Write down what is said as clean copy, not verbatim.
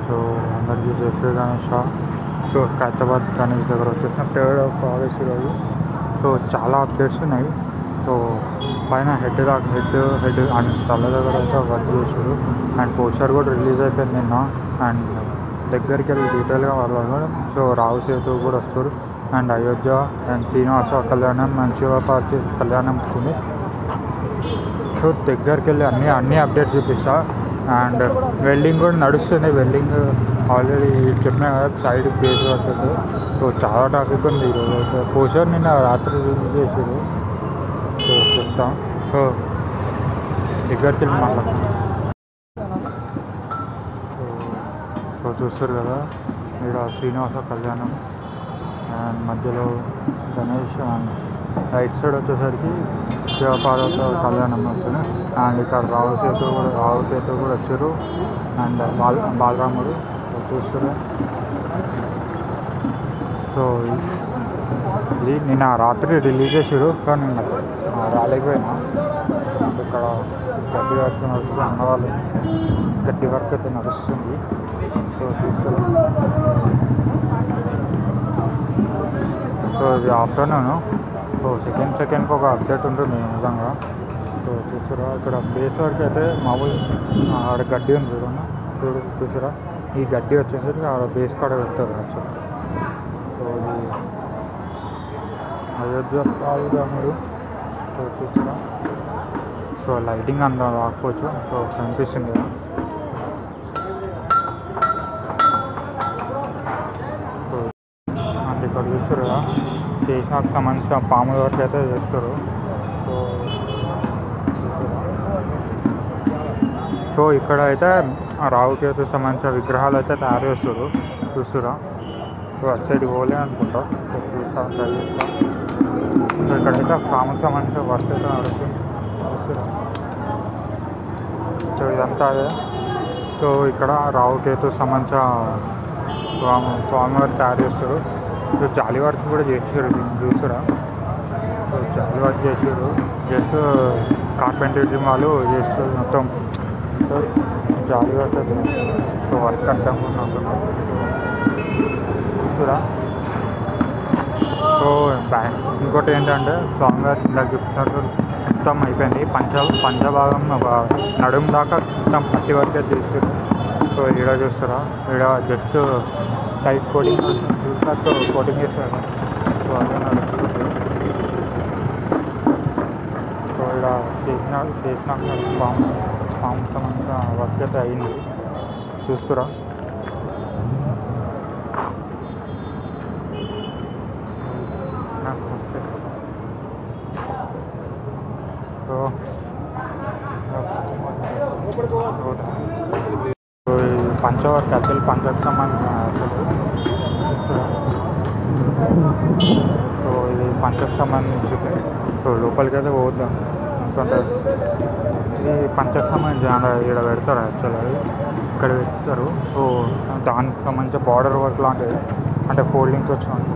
So అందరికీ జై Ganesh. So Khairatabad Ganesh దగ్గర వచ్చేసిన 3rd of August రోజు. సో చాలా అప్డేట్స్ ఉన్నాయి. సో పైన హెడ్ అండ్ తల దగ్గర అయితే వర్క్ చేసారు. అండ్ పోస్టర్ కూడా రిలీజ్ అయిపోయింది నిన్న. అండ్ దగ్గరికి వెళ్ళి డీటెయిల్గా వాళ్ళు. సో రావు సేతు కూడా వస్తారు. And Ayodhya and Srinivasa Kalyanam and Shivaparvati కళ్యాణం ఉంది. సో దగ్గరికి వెళ్ళి అన్ని అప్డేట్స్ చూపిస్తా. అండ్ వెల్డింగ్ కూడా నడుస్తుంది. వెల్డింగ్ ఆల్రెడీ చెప్పినా కదా, సైడ్ బేస్ వస్తుంది. సో చాలా ట్రాఫిక్ ఉంది ఈరోజు అయితే. పోస్టర్ నిన్న రాత్రి రిలీజ్ చేసారు. సో చెప్తాం. సో దగ్గరికి వెళ్ళి మాట్లాడుతున్నాం. సో చూస్తారు కదా, ఇక్కడ శ్రీనివాస కళ్యాణం అండ్ మధ్యలో గణేష్ అండ్ రైట్ సైడ్ వచ్చేసరికి శివపార్వత కళ్యాణం అవుతుంది. అండ్ ఇక్కడ రావు సేతు కూడా వచ్చారు. అండ్ బాలరాముడు చూస్తారు. సో ఇది నిన్న రాత్రి రిలీజ్ చేసారు. కానీ నిన్న రాలేకపోయినా. ఇక్కడ గడ్డి వర్క్ నడుస్తుంది. అన్నవాళ్ళు గడ్డి వర్క్ అయితే నడుస్తుంది. సో చూస్తారు. సో ఇది ఆఫ్టర్నూను. సో సెకండ్కి ఒక అప్డేట్ ఉంటుంది నిజంగా. సో చూసారా, ఇక్కడ బేస్ వరకు అయితే మామూలు ఆడ గడ్డి ఉంది చూడన్నా. చూసారా, ఈ గడ్డి వచ్చేసరికి ఆడ బేస్ కాడ పెడతారు యాక్చువల్. సో ఇది అయోధ్య బాలరాముడు. సో చూసారా, సో లైటింగ్ అంత రాకపోవచ్చు. సో కనిపిస్తుంది కదా. సో అండ్ ఇక్కడ చూస్తారు కదా, చేసినాకు సంబంధించిన పాముల వరకు అయితే చేస్తారు. సో ఇక్కడ అయితే రావుకేతు సంబంధించిన విగ్రహాలు అయితే తయారు చేస్తారు. చూస్తురా. సో అటు సైడ్ పోలే అనుకుంటా. సో చూస్తా ట్రై చేస్తా. సో ఇక్కడైతే పాముకు సంబంధించిన వర్క్ అయితే నడుస్తుంది. చూస్తురా. సో ఇదంతా అదే. సో ఇక్కడ రావుకేతు సంబంధించిన పాము వర్క్ తయారు చేస్తారు. సో జాలి వర్క్ కూడా చేసారు. దీన్ని చూసారా. సో జాలి వర్క్ చేసారు. జస్ట్ కార్పెంటరీ వాళ్ళు చేస్తారు మొత్తం. సో జాలి వర్క్ అయితే సో వర్క్ అర్థం కూడా అనుకున్నాం. చూసారా. సో ఇంకోటి ఏంటంటే స్వామివారి ఇందాక చెప్తున్నట్టు మొత్తం అయిపోయింది. పంచభాగం ఒక నడుము దాకా మొత్తం పట్టి వర్క్ అయితే చేసారు. సో ఈడ చూస్తారా, ఈడ జస్ట్ సైడ్ కోటింగ్ చూసినట్టు కోటింగ్ చేస్తారు. సో అదే నడుస్తుంది. సో ఇక్కడ చేసినాక పాము సంబంధించిన వర్క్ అయితే అయింది. చూస్తురా. సో పంచవర్క్ యాక్చువల్ పంచకు సంబంధించిన చూస్తురా. సో ఇది పంచకు సంబంధించింది. సో లోపలికి అయితే పోద్దాం అనుకుంటే ఇది పంచకు సంబంధించి ఇక్కడ పెడతారు యాక్చువల్. అది ఇక్కడ పెడతారు. సో దానికి సంబంధించిన బార్డర్ వర్క్ లాంటిది, అంటే ఫోల్డింగ్స్ వచ్చినాయి.